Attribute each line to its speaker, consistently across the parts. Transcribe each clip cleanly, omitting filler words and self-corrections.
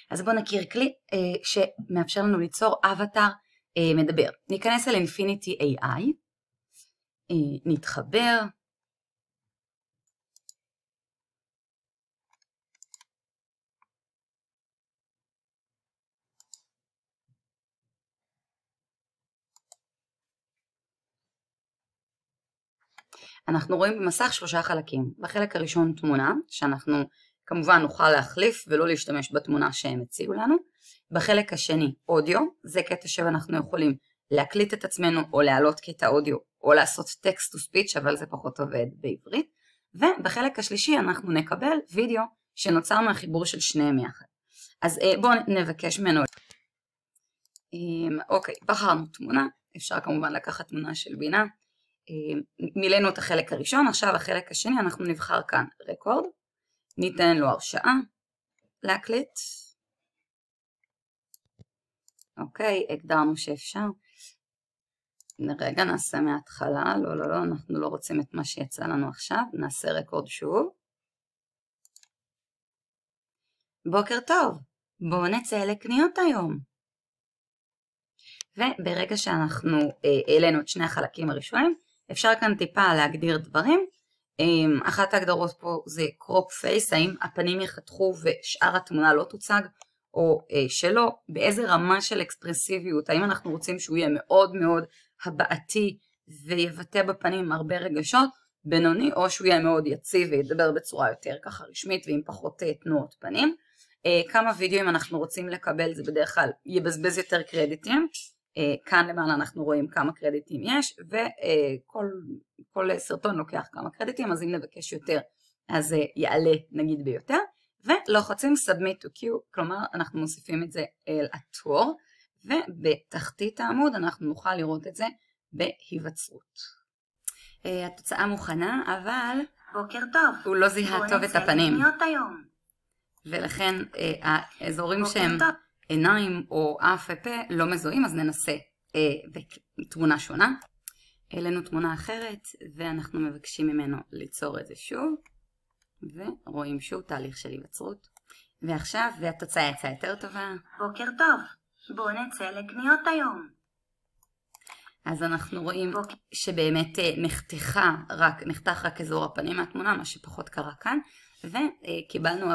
Speaker 1: אז בואו נכיר כלי שמאפשר לנו ליצור אבטר מדבר. ניכנס אל Infinity AI, נתחבר, אנחנו רואים במסך 3 חלקים. בחלק הראשון תמונה, שאנחנו כמובן נוכל להחליף ולא להשתמש בתמונה שהם הציעו לנו. בחלק השני אודיו, זה קטע שאנחנו יכולים להקליט את עצמנו או להעלות קטע אודיו או לעשות טקסט to speech, אבל זה פחות עובד בעברית. ובחלק השלישי אנחנו נקבל וידאו שנוצר מהחיבור של שניהם יחד. אז בואו נבקש ממנו. אוקיי, בחרנו תמונה, אפשר כמובן לקחת תמונה של בינה. מילאנו את החלק הראשון, עכשיו החלק השני אנחנו נבחר כאן רקורד, ניתן לו הרשאה להקליט. אוקיי, הגדרנו שאפשר. רגע, נעשה מההתחלה, לא, אנחנו לא רוצים את מה שיצא לנו עכשיו, נעשה רקורד שוב. בוקר טוב, בואו נצא לקניות היום. וברגע שאנחנו העלינו את שני החלקים הראשונים, אפשר כאן טיפה להגדיר דברים. אחת ההגדרות פה זה crop face, האם הפנים יחתכו ושאר התמונה לא תוצג, או שלא, באיזה רמה של אקספרסיביות, האם אנחנו רוצים שהוא יהיה מאוד מאוד הבעתי ויבטא בפנים הרבה רגשות, בינוני, או שהוא יהיה מאוד יציב וידבר בצורה יותר ככה רשמית ועם פחות תנועות פנים. כמה וידאוים אנחנו רוצים לקבל, זה בדרך כלל יבזבז יותר קרדיטים. כאן למעלה אנחנו רואים כמה קרדיטים יש, וכל סרטון לוקח כמה קרדיטים, אז אם נבקש יותר אז יעלה נגיד ביותר, ולוחצים submit to queue, כלומר אנחנו מוסיפים את זה אל התור, ובתחתית העמוד אנחנו נוכל לראות את זה בהיווצרות. התוצאה מוכנה, אבל
Speaker 2: בוקר טוב,
Speaker 1: הוא לא זיהה טוב את הפנים, ולכן האזורים שהם עיניים או אף ופה לא מזוהים, אז ננסה בתמונה שונה. העלינו תמונה אחרת ואנחנו מבקשים ממנו ליצור את זה שוב, ורואים שוב תהליך של היווצרות. ועכשיו, והתוצאה יצאה יותר טובה.
Speaker 2: בוקר טוב, בואו נצא לקניות היום.
Speaker 1: אז אנחנו רואים שבאמת נחתך רק אזור הפנים מהתמונה, מה שפחות קרה כאן, וקיבלנו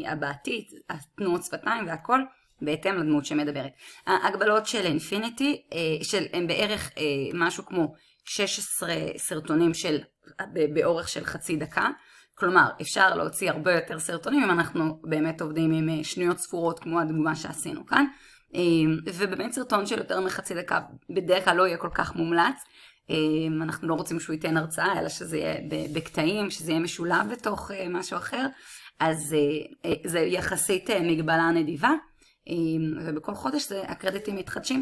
Speaker 1: הבעתית, התנועות שפתיים והכל, בהתאם לדמות שמדברת. ההגבלות של אינפיניטי, הם בערך משהו כמו 16 סרטונים באורך של חצי דקה, כלומר אפשר להוציא הרבה יותר סרטונים אם אנחנו באמת עובדים עם שניות ספורות כמו הדוגמה שעשינו כאן, ובאמת סרטון של יותר מחצי דקה בדרך כלל לא יהיה כל כך מומלץ. אנחנו לא רוצים שהוא ייתן הרצאה, אלא שזה יהיה בקטעים, שזה יהיה משולב בתוך משהו אחר, אז זה יחסית מגבלה נדיבה, ובכל חודש הקרדיטים מתחדשים.